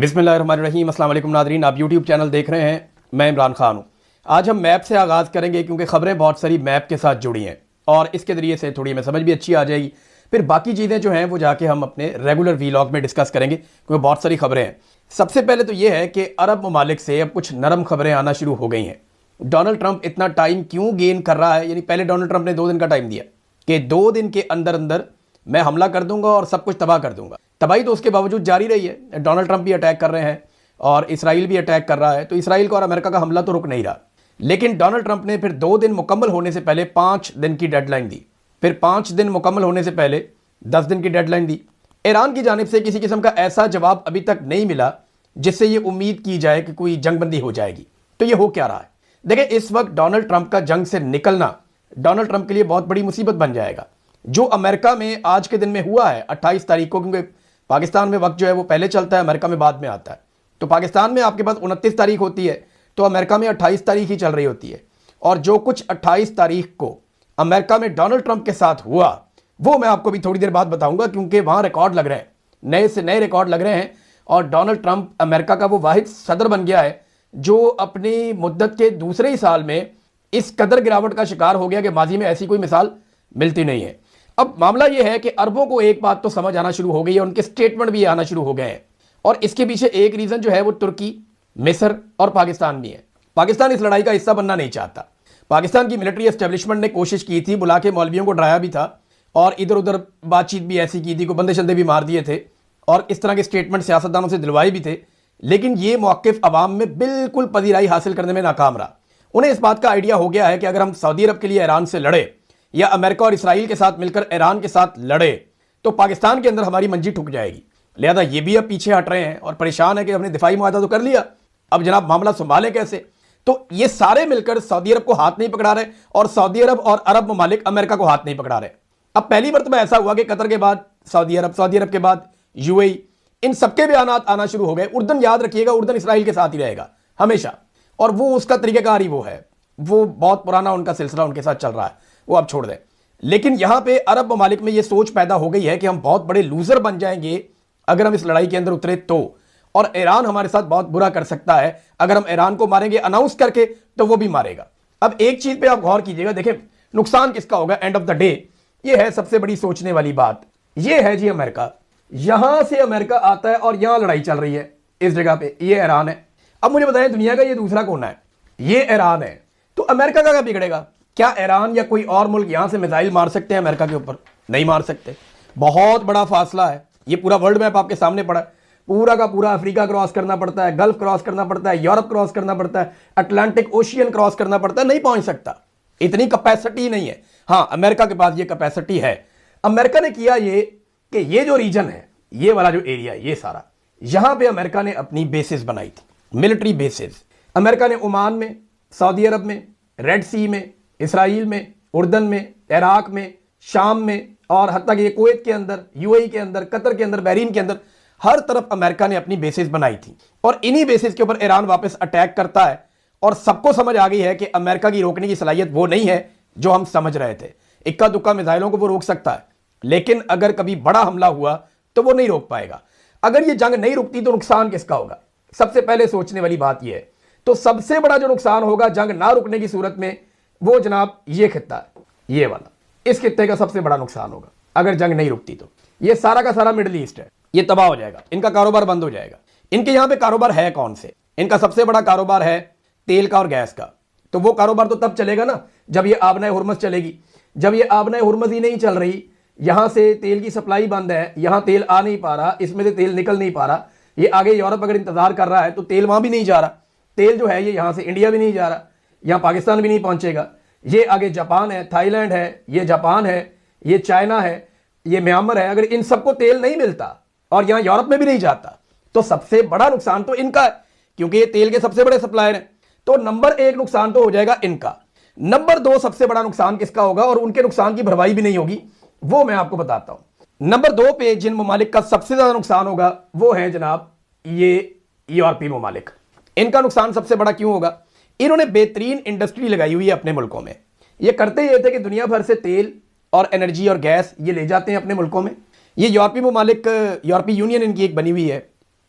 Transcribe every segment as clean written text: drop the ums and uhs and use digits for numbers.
बिस्मिल्लाहिर्रहमानिर्रहीम। अस्सलाम वालेकुम नादरीन, आप यूट्यूब चैनल देख रहे हैं। मैं इमरान खान हूँ। आज हम मैप से आगाज़ करेंगे क्योंकि ख़बरें बहुत सारी मैप के साथ जुड़ी हैं और इसके ज़रिए से थोड़ी हमें समझ भी अच्छी आ जाएगी। फिर बाकी चीज़ें जो हैं वो जाके हम अपने रेगुलर वीलॉग में डिस्कस करेंगे क्योंकि बहुत सारी खबरें हैं। सबसे पहले तो ये है कि अरब ममालिक से अब कुछ नरम खबरें आना शुरू हो गई हैं। डोनाल्ड ट्रंप इतना टाइम क्यों गेन कर रहा है? यानी पहले डोनाल्ड ट्रंप ने 2 दिन का टाइम दिया कि 2 दिन के अंदर अंदर मैं हमला कर दूंगा और सब कुछ तबाह कर दूंगा। तबाही तो उसके बावजूद जारी रही है। डोनाल्ड ट्रंप भी अटैक कर रहे हैं और इसराइल भी अटैक कर रहा है, तो इसराइल का और अमेरिका का हमला तो रुक नहीं रहा। लेकिन डोनाल्ड ट्रंप ने फिर 2 दिन मुकम्मल होने से पहले 5 दिन की डेडलाइन दी, फिर 5 दिन मुकम्मल होने से पहले 10 दिन की डेडलाइन दी। ईरान की जानिब से किसी किस्म का ऐसा जवाब अभी तक नहीं मिला जिससे ये उम्मीद की जाए कि कोई जंगबंदी हो जाएगी। तो ये हो क्या रहा है? देखिए, इस वक्त डोनाल्ड ट्रंप का जंग से निकलना डोनाल्ड ट्रंप के लिए बहुत बड़ी मुसीबत बन जाएगा। जो अमेरिका में आज के दिन में हुआ है 28 तारीख को, क्योंकि पाकिस्तान में वक्त जो है वो पहले चलता है, अमेरिका में बाद में आता है। तो पाकिस्तान में आपके पास 29 तारीख होती है, तो अमेरिका में 28 तारीख ही चल रही होती है। और जो कुछ 28 तारीख को अमेरिका में डोनाल्ड ट्रंप के साथ हुआ वो मैं आपको भी थोड़ी देर बाद बताऊंगा, क्योंकि वहां रिकॉर्ड लग रहे हैं, नए से नए रिकॉर्ड लग रहे हैं। और डोनाल्ड ट्रंप अमेरिका का वो वाहिद सदर बन गया है जो अपनी मुद्दत के दूसरे ही साल में इस कदर गिरावट का शिकार हो गया कि माजी में ऐसी कोई मिसाल मिलती नहीं है। अब मामला यह है कि अरबों को एक बात तो समझ आना शुरू हो गई है, उनके स्टेटमेंट भी आना शुरू हो गए हैं। और इसके पीछे एक रीजन जो है वो तुर्की, मिस्र और पाकिस्तान भी है। पाकिस्तान इस लड़ाई का हिस्सा बनना नहीं चाहता। पाकिस्तान की मिलिट्री एस्टेब्लिशमेंट ने कोशिश की थी, बुला के मौलवियों को डराया भी था और इधर उधर बातचीत भी ऐसी की थी, को बंदे शंदे भी मार दिए थे और इस तरह के स्टेटमेंट सियासतदानों से दिलवाए भी थे। लेकिन ये मौक़िफ़ अवाम में बिल्कुल पजीराई हासिल करने में नाकाम रहा। उन्हें इस बात का आइडिया हो गया है कि अगर हम सऊदी अरब के लिए ईरान से लड़े या अमेरिका और इसराइल के साथ मिलकर ईरान के साथ लड़े तो पाकिस्तान के अंदर हमारी मंजी ठुक जाएगी। लिहाजा ये भी अब पीछे हट रहे हैं और परेशान है कि हमने दिफाई मुआहदा तो कर लिया, अब जनाब मामला संभाले कैसे। तो ये सारे मिलकर सऊदी अरब को हाथ नहीं पकड़ा रहे और सऊदी अरब और अरब ममालिक अमेरिका को हाथ नहीं पकड़ा रहे। अब पहली मरतबा ऐसा हुआ कि कतर के बाद सऊदी अरब के बाद यूएई, इन सबके बयानात आना शुरू हो गए। उर्दन याद रखिएगा, उर्दन इसराइल के साथ ही रहेगा हमेशा, और वो उसका तरीक़ाकार ही वो है, वो बहुत पुराना उनका सिलसिला उनके साथ चल रहा है, वो अब छोड़ दें। लेकिन यहां पे अरब ममालिक में ये सोच पैदा हो गई है कि हम बहुत बड़े लूजर बन जाएंगे अगर हम इस लड़ाई के अंदर उतरे तो, और ईरान हमारे साथ बहुत बुरा कर सकता है। अगर हम ईरान को मारेंगे अनाउंस करके तो वो भी मारेगा। अब एक चीज पे आप गौर कीजिएगा, देखें नुकसान किसका होगा एंड ऑफ द डे। ये है सबसे बड़ी सोचने वाली बात, ये है जी अमेरिका। यहां से अमेरिका आता है और यहां लड़ाई चल रही है इस जगह पे, ये ईरान है। अब मुझे बताएं दुनिया का ये दूसरा कोना है, ये ईरान है। तो अमेरिका का क्या बिगड़ेगा? क्या ईरान या कोई और मुल्क यहां से मिसाइल मार सकते हैं अमेरिका के ऊपर? नहीं मार सकते। बहुत बड़ा फासला है। ये पूरा वर्ल्ड मैप आपके सामने पड़ा है, पूरा का पूरा अफ्रीका क्रॉस करना पड़ता है, गल्फ क्रॉस करना पड़ता है, यूरोप क्रॉस करना पड़ता है, अटलांटिक ओशियन क्रॉस करना पड़ता है, नहीं पहुंच सकता। इतनी कैपेसिटी नहीं है। हां, अमेरिका के पास ये कैपेसिटी है। अमेरिका ने किया ये कि ये जो रीजन है, ये वाला जो एरिया है, ये सारा, यहां पे अमेरिका ने अपनी बेसिस बनाई थी, मिलिट्री बेसिस। अमेरिका ने ओमान में, सऊदी अरब में, रेड सी में, इसराइल में, उर्दन में, इराक में, शाम में और हत्ता कि कुवैत के अंदर, यूएई के अंदर, कतर के अंदर, बहरीन के अंदर, हर तरफ अमेरिका ने अपनी बेसिस बनाई थी। और इन्हीं बेसिस के ऊपर ईरान वापस अटैक करता है। और सबको समझ आ गई है कि अमेरिका की रोकने की सलाहियत वो नहीं है जो हम समझ रहे थे। इक्का दुक्का मिसाइलों को वो रोक सकता है, लेकिन अगर कभी बड़ा हमला हुआ तो वो नहीं रोक पाएगा। अगर ये जंग नहीं रुकती तो नुकसान किसका होगा? सबसे पहले सोचने वाली बात यह है। तो सबसे बड़ा जो नुकसान होगा जंग ना रुकने की सूरत में, वो जनाब ये खित्ता है, ये वाला, इस खित्ते का सबसे बड़ा नुकसान होगा अगर जंग नहीं रुकती तो। ये सारा का सारा मिडिल ईस्ट है, ये तबाह हो जाएगा, इनका कारोबार बंद हो जाएगा। इनके यहां पे कारोबार है कौन से? इनका सबसे बड़ा कारोबार है तेल का और गैस का। तो वो कारोबार तो तब चलेगा ना जब ये आबनाए हुर्मस चलेगी। जब ये आबनाए हुर्मस ही नहीं चल रही, यहां से तेल की सप्लाई बंद है, यहां तेल आ नहीं पा रहा, इसमें से तेल निकल नहीं पा रहा, ये आगे यूरोप अगर इंतजार कर रहा है तो तेल वहां भी नहीं जा रहा। तेल जो है ये यहां से इंडिया भी नहीं जा रहा, यहां पाकिस्तान भी नहीं पहुंचेगा। ये आगे जापान है, थाईलैंड है, ये जापान है, ये चाइना है, ये म्यांमार है। अगर इन सबको तेल नहीं मिलता और यहां यूरोप में भी नहीं जाता तो सबसे बड़ा नुकसान तो इनका है, क्योंकि ये तेल के सबसे बड़े सप्लायर हैं। तो नंबर 1 नुकसान तो हो जाएगा इनका। नंबर 2 सबसे बड़ा नुकसान किसका होगा और उनके नुकसान की भरपाई भी नहीं होगी, वो मैं आपको बताता हूं। नंबर 2 पे जिन ममालिक का सबसे ज्यादा नुकसान होगा वो है जनाब ये यूरोपीय ममालिक। इनका नुकसान सबसे बड़ा क्यों होगा? इन्होंने बेहतरीन इंडस्ट्री लगाई हुई है अपने मुल्कों में। ये करते ये थे कि दुनिया भर से तेल और एनर्जी और गैस ये ले जाते हैं अपने मुल्कों में। ये यूरोपीय ममालिक, यूरोपीय यूनियन इनकी एक बनी हुई है,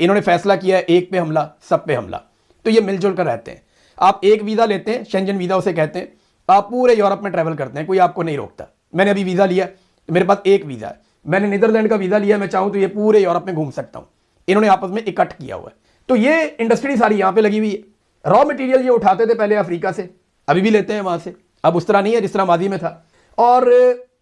इन्होंने फैसला किया है एक पे हमला सब पे हमला, तो ये मिलजुल कर रहते हैं। आप एक वीज़ा लेते हैं, शेंजन वीज़ा उसे कहते हैं, आप पूरे यूरोप में ट्रैवल करते हैं, कोई आपको नहीं रोकता। मैंने अभी वीज़ा लिया तो मेरे पास एक वीज़ा है, मैंने नीदरलैंड का वीज़ा लिया, मैं चाहूँ तो ये पूरे यूरोप में घूम सकता हूँ। इन्होंने आपस में इकट्ठ किया हुआ है, तो ये इंडस्ट्री सारी यहाँ पे लगी हुई है। रॉ मटेरियल ये उठाते थे पहले अफ्रीका से, अभी भी लेते हैं वहाँ से, अब उस तरह नहीं है जिस तरह माजी में था। और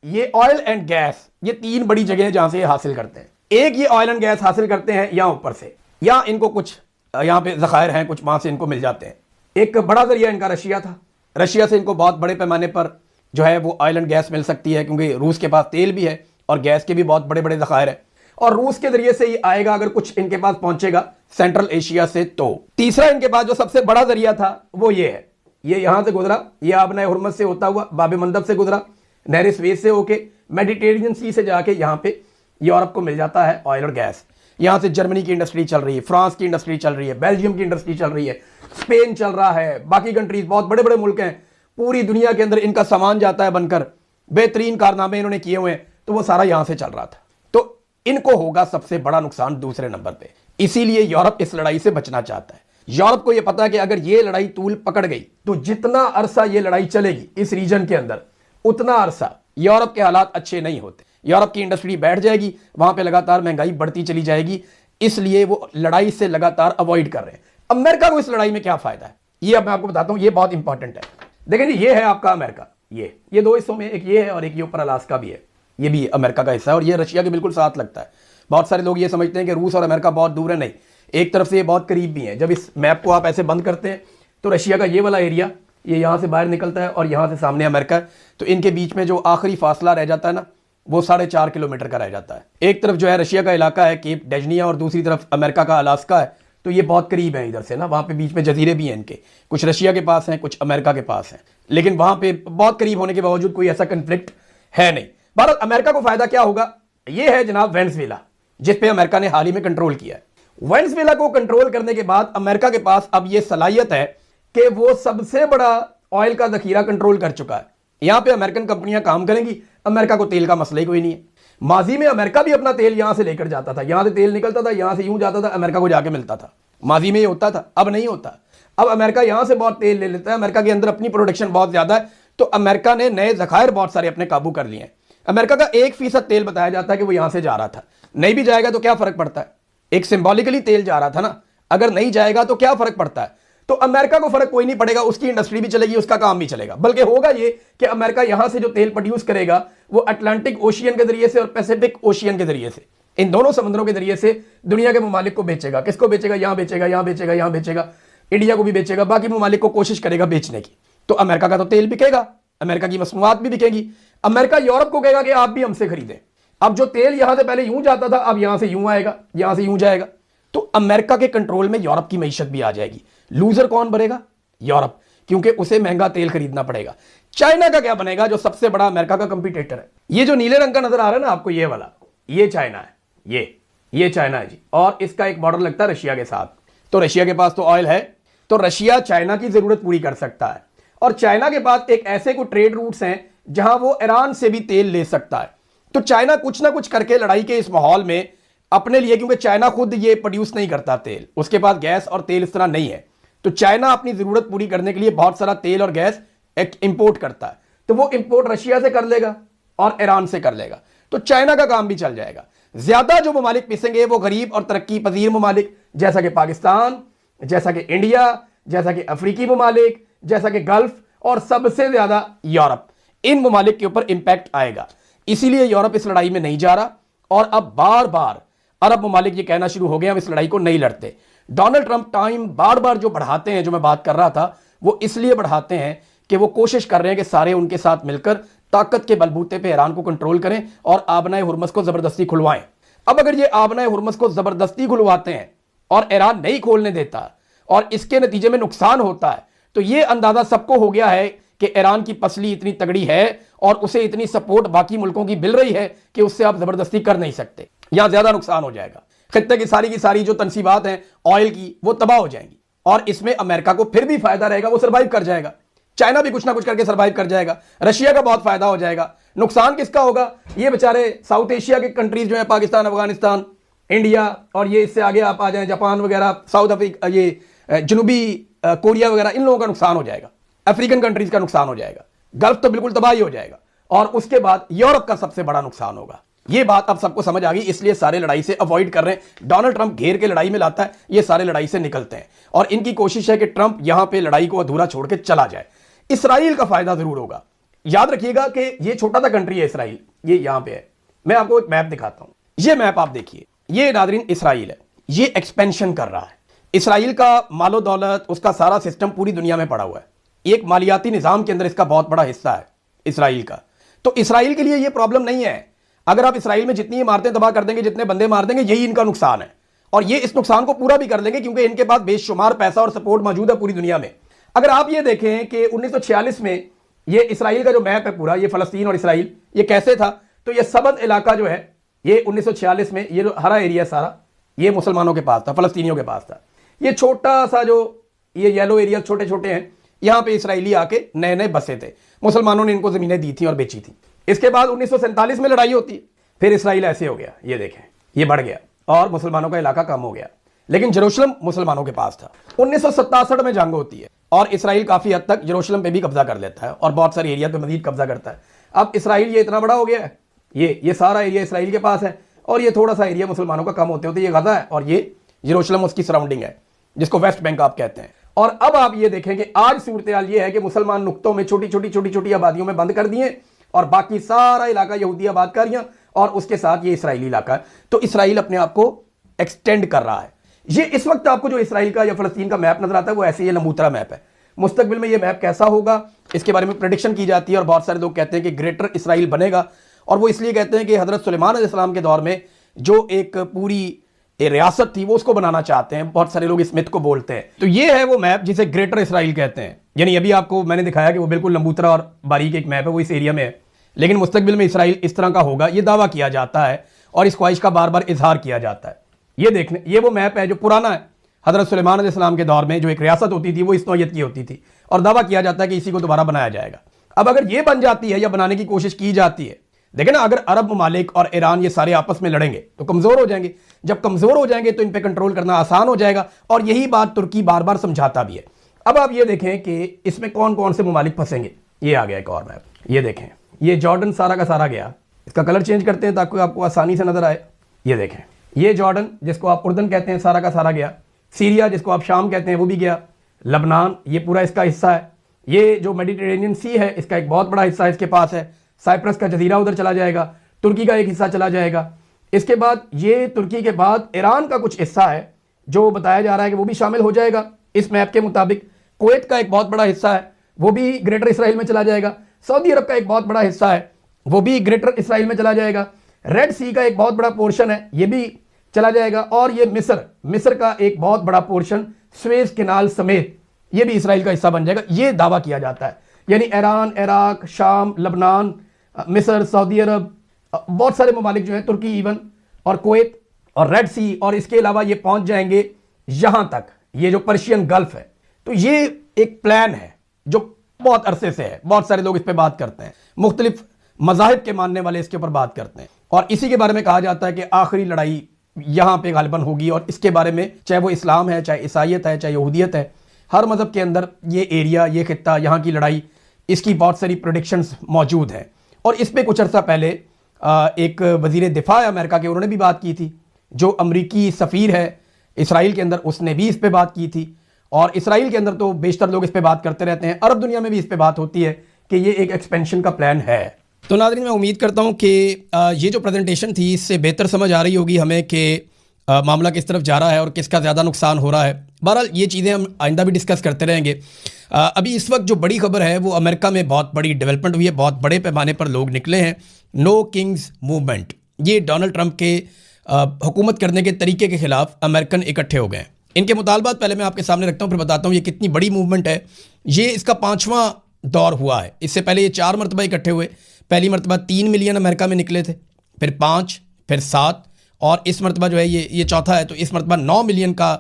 ये ऑयल एंड गैस, ये तीन बड़ी जगह हैं जहाँ से ये हासिल करते हैं। एक ये ऑयल एंड गैस हासिल करते हैं यहाँ ऊपर से, या इनको कुछ यहाँ पे ज़खायर हैं, कुछ वहाँ से इनको मिल जाते हैं। एक बड़ा जरिया इनका रशिया था, रशिया से इनको बहुत बड़े पैमाने पर जो है वो ऑयल एंड गैस मिल सकती है, क्योंकि रूस के पास तेल भी है और गैस के भी बहुत बड़े बड़े ज़खायर है, और रूस के जरिए से ये आएगा अगर कुछ इनके पास पहुंचेगा सेंट्रल एशिया से। तो तीसरा इनके पास जो सबसे बड़ा जरिया था वो ये है, ये यहां से गुजरा, ये आबना हुर्मुज़ से होता हुआ बाब मंदब से गुजरा, नहर स्वेज से होके मेडिटेरियन सी से जाके यहां पे यूरोप को मिल जाता है ऑयल और गैस। यहां से जर्मनी की इंडस्ट्री चल रही है, फ्रांस की इंडस्ट्री चल रही है, बेल्जियम की इंडस्ट्री चल रही है, स्पेन चल रहा है, बाकी कंट्रीज बहुत बड़े बड़े मुल्क हैं, पूरी दुनिया के अंदर इनका सामान जाता है बनकर, बेहतरीन कारनामे इन्होंने किए हुए हैं, तो वो सारा यहां से चल रहा था। तो इनको होगा सबसे बड़ा नुकसान दूसरे नंबर पे, इसीलिए यूरोप इस लड़ाई से बचना चाहता है। यूरोप को यह पता है कि अगर ये लड़ाई तूल पकड़ गई तो जितना अरसा ये लड़ाई चलेगी इस रीजन के अंदर, उतना अरसा यूरोप के हालात अच्छे नहीं होते, यूरोप की इंडस्ट्री बैठ जाएगी, वहां पे लगातार महंगाई बढ़ती चली जाएगी, इसलिए वो लड़ाई से लगातार अवॉइड कर रहे हैं। अमेरिका को इस लड़ाई में क्या फायदा है, ये अब मैं आपको बताता हूं, ये बहुत इंपॉर्टेंट है। देखें जी, ये है आपका अमेरिका, ये दो हिस्सों में, एक ये है और एक ये ऊपर अलास्का भी है, ये भी अमेरिका का हिस्सा है और ये रशिया के बिल्कुल साथ लगता है। बहुत सारे लोग ये समझते हैं कि रूस और अमेरिका बहुत दूर है, नहीं, एक तरफ से ये बहुत करीब भी है। जब इस मैप को आप ऐसे बंद करते हैं तो रशिया का ये वाला एरिया ये यहाँ से बाहर निकलता है और यहाँ से सामने अमेरिका है, तो इनके बीच में जो आखिरी फासला रह जाता है ना, वो 4.5 किलोमीटर का रह जाता है। एक तरफ जो है रशिया का इलाका है केप डेजनिया और दूसरी तरफ अमेरिका का अलास्का है, तो ये बहुत करीब है इधर से ना, वहाँ पे बीच में जजीरे भी हैं इनके, कुछ रशिया के पास हैं, कुछ अमेरिका के पास हैं, लेकिन वहाँ पे बहुत करीब होने के बावजूद कोई ऐसा कन्फ्लिक्ट है नहीं। भारत अमेरिका को फायदा क्या होगा, ये है जनाब वेनेजुएला, जिस पे अमेरिका ने हाल ही में कंट्रोल किया है। वेनेजुएला को कंट्रोल करने के बाद अमेरिका के पास अब ये सलाहियत है कि वो सबसे बड़ा ऑयल का जखीरा कंट्रोल कर चुका है। यहां पे अमेरिकन कंपनियां काम करेंगी, अमेरिका को तेल का मसला ही कोई नहीं है। माजी में अमेरिका भी अपना तेल यहां से लेकर जाता था, यहां से तेल निकलता था, यहां से यूं जाता था, अमेरिका को जाके मिलता था। माजी में ये होता था, अब नहीं होता। अब अमेरिका यहां से बहुत तेल ले लेता है, अमेरिका के अंदर अपनी प्रोडक्शन बहुत ज्यादा है, तो अमेरिका ने नए जखायर बहुत सारे अपने काबू कर लिए हैं। अमेरिका का 1% तेल बताया जाता है कि वो यहां से जा रहा था, नहीं भी जाएगा तो क्या फर्क पड़ता है, एक सिंबॉलिकली तेल जा रहा था ना, अगर नहीं जाएगा तो क्या फर्क पड़ता है। तो अमेरिका को फर्क कोई नहीं पड़ेगा, उसकी इंडस्ट्री भी चलेगी, उसका काम भी चलेगा। बल्कि होगा ये कि अमेरिका यहां से जो तेल प्रोड्यूस करेगा वो अटलांटिक ओशियन के जरिए से और पैसिफिक ओशियन के जरिए से, इन दोनों समुद्रों के जरिए से दुनिया के ममालिक को बेचेगा। किसको बेचेगा, यहां बेचेगा, यहां बेचेगा, यहां बेचेगा, इंडिया को भी बेचेगा, बाकी ममालिक को कोशिश करेगा बेचने की। तो अमेरिका का तो तेल बिकेगा, अमेरिका की मसनूआत भी बिकेगी। अमेरिका यूरोप को कहेगा कि आप भी हमसे खरीदें। अब जो तेल यहां से पहले यूं जाता था, अब यहां से यूं आएगा, यहां से यूं जाएगा, तो अमेरिका के कंट्रोल में यूरोप की मईशत भी आ जाएगी। लूजर कौन बनेगा, यूरोप, क्योंकि उसे महंगा तेल खरीदना पड़ेगा। चाइना का क्या बनेगा, जो सबसे बड़ा अमेरिका का कंपटीटर है। ये जो नीले रंग का नजर आ रहा है ना आपको, ये वाला, ये चाइना है, ये चाइना है जी, और इसका एक बॉर्डर लगता है रशिया के साथ। तो रशिया के पास तो ऑयल है, तो रशिया चाइना की जरूरत पूरी कर सकता है, और चाइना के पास एक ऐसे कोई ट्रेड रूट्स हैं जहां वो ईरान से भी तेल ले सकता है। तो चाइना कुछ ना कुछ करके लड़ाई के इस माहौल में अपने लिए, क्योंकि चाइना खुद ये प्रोड्यूस नहीं करता तेल, उसके पास गैस और तेल इस तरह नहीं है, तो चाइना अपनी जरूरत पूरी करने के लिए बहुत सारा तेल और गैस इंपोर्ट करता है। तो वो इंपोर्ट रशिया से कर लेगा और ईरान से कर लेगा, तो चाइना का काम भी चल जाएगा। ज्यादा जो ममालिक पिसेंगे वो गरीब और तरक्की पजीर ममालिक, जैसा कि पाकिस्तान, जैसा कि इंडिया, जैसा कि अफ्रीकी ममालिक, जैसा कि गल्फ, और सबसे ज्यादा यूरोप। इन ममालिक के ऊपर इंपैक्ट आएगा, इसीलिए यूरोप इस लड़ाई में नहीं जा रहा। और अब बार बार अरब ममालिक ये कहना शुरू हो गए हम इस लड़ाई को नहीं लड़ते। डोनाल्ड ट्रंप टाइम बार बार जो बढ़ाते हैं, जो मैं बात कर रहा था, वो इसलिए बढ़ाते हैं कि वो कोशिश कर रहे हैं कि सारे उनके साथ मिलकर ताकत के बलबूते पे ईरान को कंट्रोल करें और आबनाए हुर्मुज़ को जबरदस्ती खुलवाएं। अब अगर ये आबनाए हुर्मुज़ को जबरदस्ती खुलवाते हैं और ईरान नहीं खोलने देता और इसके नतीजे में नुकसान होता है, तो ये अंदाजा सबको हो गया है कि ईरान की पसली इतनी तगड़ी है और उसे इतनी सपोर्ट बाकी मुल्कों की मिल रही है कि उससे आप जबरदस्ती कर नहीं सकते, यहां ज्यादा नुकसान हो जाएगा। खित्ते की सारी जो तनसीबात हैं ऑयल की, वो तबाह हो जाएंगी, और इसमें अमेरिका को फिर भी फायदा रहेगा, वो सर्वाइव कर जाएगा। चाइना भी कुछ ना कुछ करके सर्वाइव कर जाएगा, रशिया का बहुत फायदा हो जाएगा। नुकसान किसका होगा, ये बेचारे साउथ एशिया के कंट्रीज जो है, पाकिस्तान, अफगानिस्तान, इंडिया और ये इससे आगे आप आ जाएं जापान वगैरह, साउथ अफ्रीका, ये जनूबी कोरिया वगैरह, इन लोगों का नुकसान हो जाएगा, अफ्रीकन कंट्रीज का नुकसान हो जाएगा, गल्फ तो बिल्कुल तबाही हो जाएगा, और उसके बाद यूरोप का सबसे बड़ा नुकसान होगा। ये बात अब सबको समझ आ गई, इसलिए सारे लड़ाई से अवॉइड कर रहे हैं। डोनाल्ड ट्रंप घेर के लड़ाई में लाता है, ये सारे लड़ाई से निकलते हैं, और इनकी कोशिश है कि ट्रंप यहां पे लड़ाई को अधूरा छोड़ के चला जाए। इसराइल का फायदा जरूर होगा। याद रखिएगा कि ये छोटा सा कंट्री है इसराइल, ये यहां पे है। मैं आपको एक मैप दिखाता हूं, ये मैप आप देखिए, ये नाज़रीन इसराइल है, ये एक्सपेंशन कर रहा है। इसराइल का मालो दौलत, उसका सारा सिस्टम पूरी दुनिया में पड़ा हुआ है, एक मालियाती निजाम के अंदर इसका बहुत बड़ा हिस्सा है इसराइल का। तो इसराइल के लिए ये प्रॉब्लम नहीं है, अगर आप इसराइल में जितनी इमारतें तबाह कर देंगे, जितने बंदे मार देंगे, यही इनका नुकसान है, और ये इस नुकसान को पूरा भी कर लेंगे क्योंकि इनके पास बेशुमार पैसा और सपोर्ट मौजूद है पूरी दुनिया में। अगर आप ये देखें कि 1946 में ये इसराइल का जो मैप है पूरा, ये फलस्तीन और इसराइल, ये कैसे था, तो ये सबद इलाका जो है, ये 1946 में ये जो हरा एरिया सारा, ये मुसलमानों के पास था, फलस्तीनियों के पास था। ये छोटा सा जो ये येलो एरिया छोटे छोटे हैं, यहां पे इसराइली आके नए नए बसे थे, मुसलमानों ने इनको जमीनें दी थी और बेची थी। इसके बाद 1947 में लड़ाई होती है, फिर इसराइल ऐसे हो गया, ये देखें, ये बढ़ गया और मुसलमानों का इलाका कम हो गया, लेकिन जेरूशलम मुसलमानों के पास था। 1967 में जंग होती है और इसराइल काफी हद तक जेरूशलम पे भी कब्जा कर लेता है और बहुत सारे एरिया पे मजीद कब्जा करता है। अब इसराइल ये इतना बड़ा हो गया है, ये सारा एरिया इसराइल के पास है, और ये थोड़ा सा एरिया मुसलमानों का कम होते होते ये गजा है, और ये जेरूशलम उसकी सराउंडिंग है, जिसको वेस्ट बैंक आप कहते हैं। और अब आप ये देखें कि आज सूरत हाल ये है कि मुसलमान नुक्तों में छोटी छोटी आबादियों में बंद कर दिए, और बाकी सारा इलाका यहूदी आबादकारियां, और उसके साथ ये इसराइली इलाका है। तो इसराइल अपने आप को एक्सटेंड कर रहा है। ये इस वक्त आपको जो इसराइल का या फलस्तीन का मैप नजर आता है, वो ऐसे ये लंबूतरा मैप है। मुस्तकबिल में ये मैप कैसा होगा, इसके बारे में प्रेडिक्शन की जाती है, और बहुत सारे लोग कहते हैं कि ग्रेटर इसराइल बनेगा, और वो इसलिए कहते हैं कि हजरत सुलेमान अलैहिस्सलाम के दौर में जो एक पूरी रियासत थी वो उसको बनाना चाहते हैं। बहुत सारे लोग इस मिथ को बोलते हैं। तो ये है वो मैप जिसे ग्रेटर इसराइल कहते हैं। यानी अभी आपको मैंने दिखाया कि वो बिल्कुल लंबूतरा और बारीक एक मैप है, वो इस एरिया में है, लेकिन मुस्तकबिल में इसराइल इस तरह का होगा, ये दावा किया जाता है और इस ख्वाहिश का बार बार इजहार किया जाता है। ये देखने, ये वो मैप है जो पुराना है, हजरत सुलेमान अलैहिस्सलाम के दौर में जो एक रियासत होती थी वो इस नौयत की होती थी, और दावा किया जाता है कि इसी को दोबारा बनाया जाएगा। अब अगर ये बन जाती है या बनाने की कोशिश की जाती है, देखें ना, अगर अरब ममालिक और ईरान ये सारे आपस में लड़ेंगे तो कमजोर हो जाएंगे, जब कमजोर हो जाएंगे तो इन पे कंट्रोल करना आसान हो जाएगा, और यही बात तुर्की बार बार समझाता भी है। अब आप ये देखें कि इसमें कौन कौन से ममालिक फंसेंगे। ये आ गया एक और मैप, ये देखें, ये जॉर्डन सारा का सारा गया। इसका कलर चेंज करते हैं ताकि आपको आसानी से नजर आए। ये देखें, ये जॉर्डन जिसको आप उर्दन कहते हैं सारा का सारा गया, सीरिया जिसको आप शाम कहते हैं वो भी गया, लबनान ये पूरा इसका हिस्सा है, ये जो मेडिटेरेनियन सी है इसका एक बहुत बड़ा हिस्सा इसके पास है, साइप्रस का जजीरा उधर चला जाएगा, तुर्की का एक हिस्सा चला जाएगा। इसके बाद ये तुर्की के बाद ईरान का कुछ हिस्सा है जो बताया जा रहा है कि वो भी शामिल हो जाएगा इस मैप के मुताबिक। कुवैत का एक बहुत बड़ा हिस्सा है, वो भी ग्रेटर इसराइल में चला जाएगा। सऊदी अरब का एक बहुत बड़ा हिस्सा है, वो भी ग्रेटर इसराइल में चला जाएगा। रेड सी का एक बहुत बड़ा पोर्शन है, ये भी चला जाएगा। और ये मिस्र का एक बहुत बड़ा पोर्शन स्वेज कैनाल समेत ये भी इसराइल का हिस्सा बन जाएगा, ये दावा किया जाता है। यानी ईरान, इराक, शाम, लबनान, मिस्र, सऊदी अरब, बहुत सारे ममालिक जो हैं, तुर्की इवन, और कुवैत और रेड सी, और इसके अलावा ये पहुंच जाएंगे यहां तक, ये जो पर्शियन गल्फ है। तो ये एक प्लान है जो बहुत अरसे से है, बहुत सारे लोग इस पर बात करते हैं, मुख्तलिफ मज़ाहिब के मानने वाले इसके ऊपर बात करते हैं, और इसी के बारे में कहा जाता है कि आखिरी लड़ाई यहां पे गालिबन होगी। और इसके बारे में, चाहे वो इस्लाम है, चाहे ईसाइयत है, चाहे यहूदियत है, हर मज़हब के अंदर ये एरिया, ये खित्ता, यहाँ की लड़ाई, इसकी बहुत सारी प्रेडिक्शंस मौजूद हैं। और इस पर कुछ अर्सा पहले एक वज़ीर दिफा अमेरिका के, उन्होंने भी बात की थी, जो अमरीकी सफ़ीर है इसराइल के अंदर, उसने भी इस पर बात की थी। और इसराइल के अंदर तो बेशतर लोग इस पर बात करते रहते हैं, अरब दुनिया में भी इस पर बात होती है कि ये एक एक्सपेंशन का प्लान है। तो नाज़रीन, मैं उम्मीद करता हूँ कि ये जो प्रेजेंटेशन थी इससे बेहतर समझ आ रही होगी हमें कि मामला किस तरफ जा रहा है और किसका ज़्यादा नुकसान हो रहा है। बहरहाल ये चीज़ें हम आइंदा भी डिस्कस करते रहेंगे। अभी इस वक्त जो बड़ी खबर है वो अमेरिका में बहुत बड़ी डेवलपमेंट हुई है, बहुत बड़े पैमाने पर लोग निकले हैं। नो किंग्स मूवमेंट, ये डोनाल्ड ट्रंप के हुकूमत करने के तरीके के खिलाफ अमेरिकन इकट्ठे हो गए। इनके मुतालबात पहले मैं आपके सामने रखता हूँ, फिर बताता हूँ ये कितनी बड़ी मूवमेंट है। ये इसका 5वां दौर हुआ है। इससे पहले ये 4 मरतबा इकट्ठे हुए। पहली मरतबा 3 मिलियन अमेरिका में निकले थे, फिर 5, फिर 7, और इस मरतबा जो है ये चौथा है। तो इस मरतबा 9 मिलियन का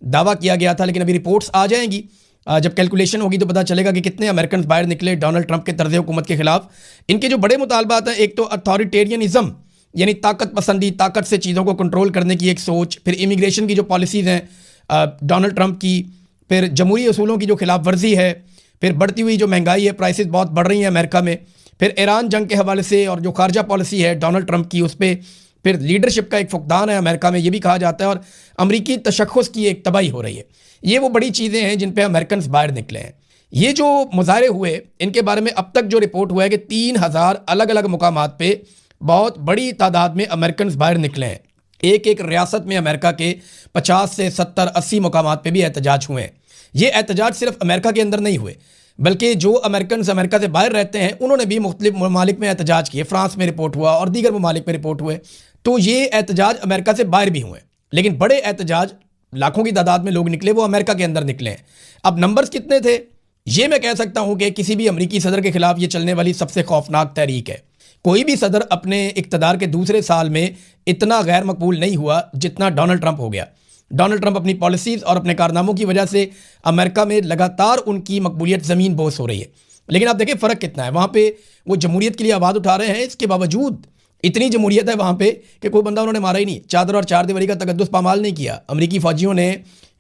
दावा किया गया था, लेकिन अभी रिपोर्ट्स आ जाएंगी, जब कैलकुलेशन होगी तो पता चलेगा कि कितने अमेरिकन बाहर निकले डोनाल्ड ट्रंप के तर्ज हुकूमत के खिलाफ। इनके जो बड़े मुतालबात हैं, एक तो अथॉरिटेरियनिज्म, यानी ताकत पसंदी, ताकत से चीज़ों को कंट्रोल करने की एक सोच, फिर इमिग्रेशन की जो पॉलिसीज़ हैं डोनाल्ड ट्रंप की, फिर जमहूरी असूलों की जो खिलाफ वर्जी है, फिर बढ़ती हुई जो महंगाई है, प्राइसेस बहुत बढ़ रही हैं अमेरिका में, फिर ईरान जंग के हवाले से और जो खारजा पॉलिसी है डोनाल्ड ट्रंप की उस पर, फिर लीडरशिप का एक फुकदान है अमेरिका में, ये भी कहा जाता है, और अमरीकी तशख़्ख़ुस की एक तबाही हो रही है। ये वो बड़ी चीज़ें हैं जिन पे अमेरिकन बाहर निकले हैं। ये जो मुजाहरे हुए, इनके बारे में अब तक जो रिपोर्ट हुआ है कि 3000 अलग अलग मुकामात पे बहुत बड़ी तादाद में अमेरिकन बाहर निकले हैं। एक एक रियासत में अमेरिका के 50 से 70-80 मुकामात पे भी एहतजाज हुए हैं। ये एहतजाज सिर्फ अमेरिका के अंदर नहीं हुए, बल्कि जो अमेरिकन अमेरिका से बाहर रहते हैं उन्होंने भी मुख्तलिफ ममालिक में एहतजाज किए। फ्रांस में रिपोर्ट हुआ और दीगर ममालिक में रिपोर्ट हुए। तो ये एहतजाज अमेरिका से बाहर भी हुए, लेकिन बड़े एहतजाज लाखों की तादाद में लोग निकले, वो अमेरिका के अंदर निकले हैं। अब नंबर्स कितने थे ये मैं कह सकता हूं कि किसी भी अमरीकी सदर के खिलाफ ये चलने वाली सबसे खौफनाक तहरीक है। कोई भी सदर अपने इक़्तिदार के दूसरे साल में इतना गैर मकबूल नहीं हुआ जितना डोनाल्ड ट्रंप हो गया। डोनाल्ड ट्रंप अपनी पॉलिसीज़ और अपने कारनामों की वजह से अमेरिका में लगातार उनकी मकबूलियत ज़मीन बोस हो रही है। लेकिन आप देखें फ़र्क कितना है, वहाँ पे वो जमहूरियत के लिए आवाज़ उठा रहे हैं, इसके बावजूद इतनी जमहूरियत है वहाँ पे कि कोई बंदा उन्होंने मारा ही नहीं। चादर और चार दीवारी का तकद्दुस पामाल नहीं किया। अमरीकी फ़ौजियों ने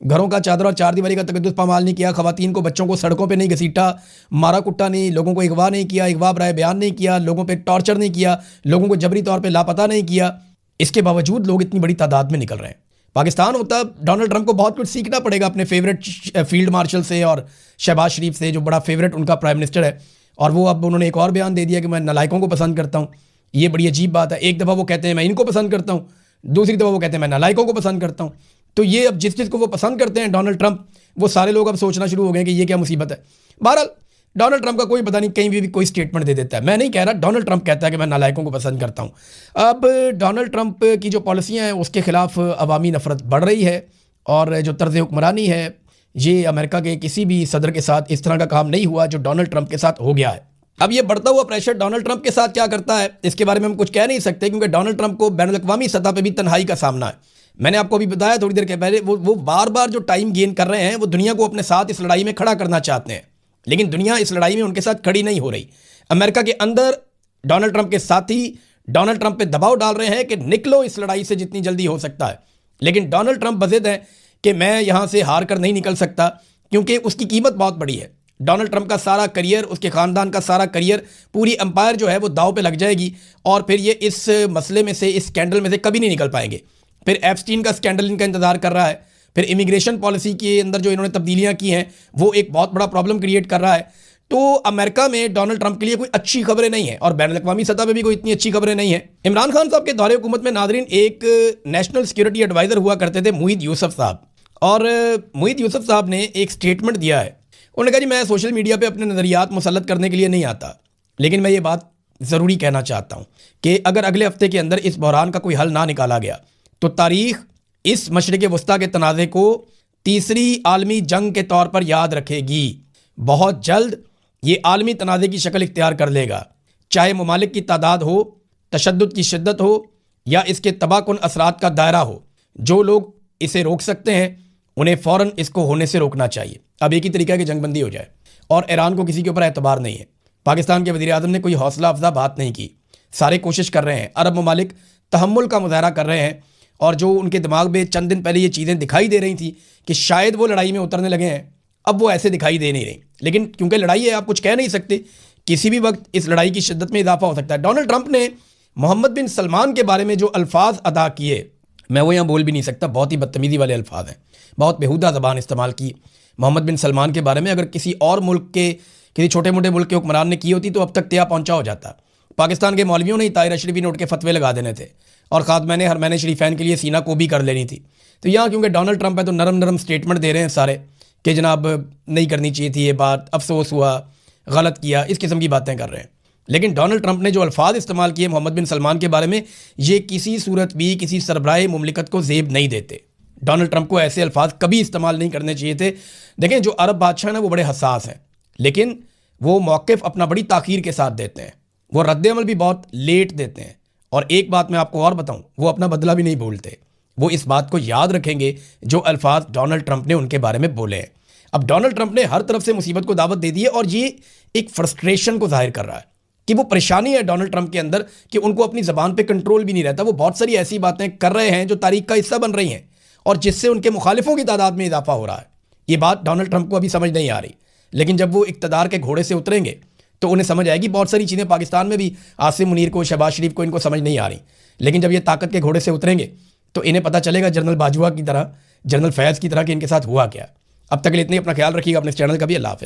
घरों का चादर और चार दीवारी का तकद्दुस पामाल नहीं किया। ख़वातीन को, बच्चों को सड़कों पे नहीं घसीटा, मारा कुट्टा नहीं, लोगों को अगवा नहीं किया, अगवा बराए बयान नहीं किया, लोगों पे टॉर्चर नहीं किया, लोगों को जबरी तौर पे लापता नहीं किया। इसके बावजूद लोग इतनी बड़ी तादाद में निकल रहे हैं। पाकिस्तान होता, डोनाल्ड ट्रंप को बहुत कुछ सीखना पड़ेगा अपने फेवरेट फील्ड मार्शल से और शहबाज शरीफ से, जो बड़ा फेवरेट उनका प्राइम मिनिस्टर है। और वो अब उन्होंने एक और बयान दे दिया कि मैं नालायकों को पसंद करता हूँ। ये बड़ी अजीब बात है। एक दफ़ा वो कहते हैं मैं इनको पसंद करता हूँ, दूसरी दफ़ा वो कहते हैं मैं नालायकों को पसंद करता हूँ। तो ये अब जिस चीज़ को वो पसंद करते हैं डोनाल्ड ट्रंप, वो सारे लोग अब सोचना शुरू हो गए कि ये क्या मुसीबत है। बहरहाल डोनाल्ड ट्रंप का कोई पता नहीं, कहीं भी कोई स्टेटमेंट दे देता है। मैं नहीं कह रहा, डोनाल्ड ट्रंप कहता है कि मैं नालायकों को पसंद करता हूँ। अब डोनाल्ड ट्रंप की जो पॉलिसियाँ हैं उसके खिलाफ अवामी नफरत बढ़ रही है, और जो तर्ज हुक्मरानी है ये अमेरिका के किसी भी सदर के साथ इस तरह का काम नहीं हुआ जो डोनाल्ड ट्रंप के साथ हो गया है। अब ये बढ़ता हुआ प्रेशर डोनाल्ड ट्रंप के साथ क्या करता है इसके बारे में हम कुछ कह नहीं सकते, क्योंकि डोनाल्ड ट्रंप को बैनुल अक़वामी सतह पे भी तन्हाई का सामना है। मैंने आपको अभी बताया थोड़ी देर के पहले, वो बार बार जो टाइम गेन कर रहे हैं, वो दुनिया को अपने साथ इस लड़ाई में खड़ा करना चाहते हैं, लेकिन दुनिया इस लड़ाई में उनके साथ खड़ी नहीं हो रही। अमेरिका के अंदर डोनाल्ड ट्रंप के साथी डोनाल्ड ट्रंप पे दबाव डाल रहे हैं कि निकलो इस लड़ाई से जितनी जल्दी हो सकता है, लेकिन डोनाल्ड ट्रंप बज़िद है कि मैं यहाँ से हार कर नहीं निकल सकता, क्योंकि उसकी कीमत बहुत बड़ी है। डोनाल्ड ट्रंप का सारा करियर, उसके ख़ानदान का सारा करियर, पूरी एम्पायर जो है वो दाव पे लग जाएगी, और फिर ये इस मसले में से, इस स्कैंडल में से कभी नहीं निकल पाएंगे। फिर एप्स्टीन का स्कैंडल इनका इंतज़ार कर रहा है, फिर इमिग्रेशन पॉलिसी के अंदर जो इन्होंने तब्दीलियाँ की हैं वो एक बहुत बड़ा प्रॉब्लम क्रिएट कर रहा है। तो अमेरिका में डोनाल्ड ट्रंप के लिए कोई अच्छी खबरें नहीं है, और बैनुल अक़वामी सतह पर भी कोई इतनी अच्छी खबरें नहीं है। इमरान खान साहब के दौरे हुकूमत में नाज़रीन एक नेशनल सिक्योरिटी एडवाइज़र हुआ करते थे मुहीद यूसुफ साहब, और मुहीद यूसुफ साहब ने एक स्टेटमेंट दिया है। उन्होंने कहा जी मैं सोशल मीडिया पे अपने नज़रियात मुसल्लत करने के लिए नहीं आता, लेकिन मैं ये बात ज़रूरी कहना चाहता हूँ कि अगर अगले हफ्ते के अंदर इस बहरान का कोई हल ना निकाला गया तो तारीख़ इस मशरिक़ वस्ता के तनाज़े को तीसरी आलमी जंग के तौर पर याद रखेगी। बहुत जल्द ये आलमी तनाज़े की शक्ल इख्तियार कर लेगा, चाहे ममालिक की तादाद हो, तशद्दुद की शिद्दत हो, या इसके तबाहकुन असरात का दायरा हो। जो लोग इसे रोक सकते हैं उन्हें फ़ौरन इसको होने से रोकना चाहिए। अब एक ही तरीका है कि जंगबंदी हो जाए, और ईरान को किसी के ऊपर एतबार नहीं है। पाकिस्तान के वज़ीर आज़म ने कोई हौसला अफजा बात नहीं की। सारे कोशिश कर रहे हैं, अरब ममालिक तहम्मुल का मुज़ाहरा कर रहे हैं, और जो उनके दिमाग में चंद दिन पहले ये चीज़ें दिखाई दे रही थी कि शायद वो लड़ाई में उतरने लगे हैं, अब वो ऐसे दिखाई दे नहीं रही। लेकिन क्योंकि लड़ाई है, आप कुछ कह नहीं सकते, किसी भी वक्त इस लड़ाई की शिद्दत में इजाफा हो सकता है। डोनाल्ड ट्रंप ने मोहम्मद बिन सलमान के बारे में जो अल्फाज अदा किए, मैं वो यहाँ बोल भी नहीं सकता, बहुत ही बदतमीज़ी वाले अल्फाज हैं, बहुत बेहुदा ज़बान इस्तेमाल की मोहम्मद बिन सलमान के बारे में। अगर किसी और मुल्क के, किसी छोटे मोटे मुल्क के हुक्मरान ने की होती तो अब तक त्या पहुँचा हो जाता। पाकिस्तान के मौलवियों ने ताहिर अशरफी ने उठ के फतवे लगा देने थे, और खातमैन हरमैन शरीफैन के लिए सीना को भी कर लेनी थी। तो यहाँ क्योंकि डोनाल्ड ट्रंप है तो नरम नरम स्टेटमेंट दे रहे हैं सारे कि जनाब नहीं करनी चाहिए थी ये बात, अफसोस हुआ, गलत किया, इस किस्म की बातें कर रहे हैं। लेकिन डोनाल्ड ट्रंप ने जो अल्फाज इस्तेमाल किए मोहम्मद बिन सलमान के बारे में, ये किसी सूरत भी किसी सरबराह मुमलिकत को ज़ेब नहीं देते। डोनाल्ड ट्रंप को ऐसे अल्फाज कभी इस्तेमाल नहीं करने चाहिए थे। देखें, जो अरब बादशाह हैं वो बड़े हसास हैं, लेकिन वो मौक़िफ़ अपना बड़ी ताख़ीर के साथ देते हैं, वो रद्द-ए-अमल भी बहुत लेट देते हैं। और एक बात मैं आपको और बताऊं, वो अपना बदला भी नहीं भूलते। वो इस बात को याद रखेंगे जो अल्फाज डोनाल्ड ट्रंप ने उनके बारे में बोले हैं। अब डोनाल्ड ट्रंप ने हर तरफ से मुसीबत को दावत दे दी है, और ये एक फ्रस्ट्रेशन को जाहिर कर रहा है कि वो परेशानी है डोनाल्ड ट्रंप के अंदर कि उनको अपनी ज़बान पे कंट्रोल भी नहीं रहता। वो बहुत सारी ऐसी बातें कर रहे हैं जो तारीख का हिस्सा बन रही हैं और जिससे उनके मुखालिफों की तादाद में इजाफा हो रहा है। ये बात डोनाल्ड ट्रंप को अभी समझ नहीं आ रही, लेकिन जब वो इक़्तिदार के घोड़े से उतरेंगे तो उन्हें समझ आएगी। बहुत सारी चीज़ें पाकिस्तान में भी आसिम मुनीर को, शहबाज शरीफ को, इनको समझ नहीं आ रही, लेकिन जब ये ताकत के घोड़े से उतरेंगे तो इन्हें पता चलेगा जनरल बाजवा की तरह, जनरल फैज़ की तरह कि इनके साथ हुआ क्या। अब तक के लिए इतनी, अपना ख्याल रखिएगा, अपने चैनल का भी। अल्लाह हाफ़िज़।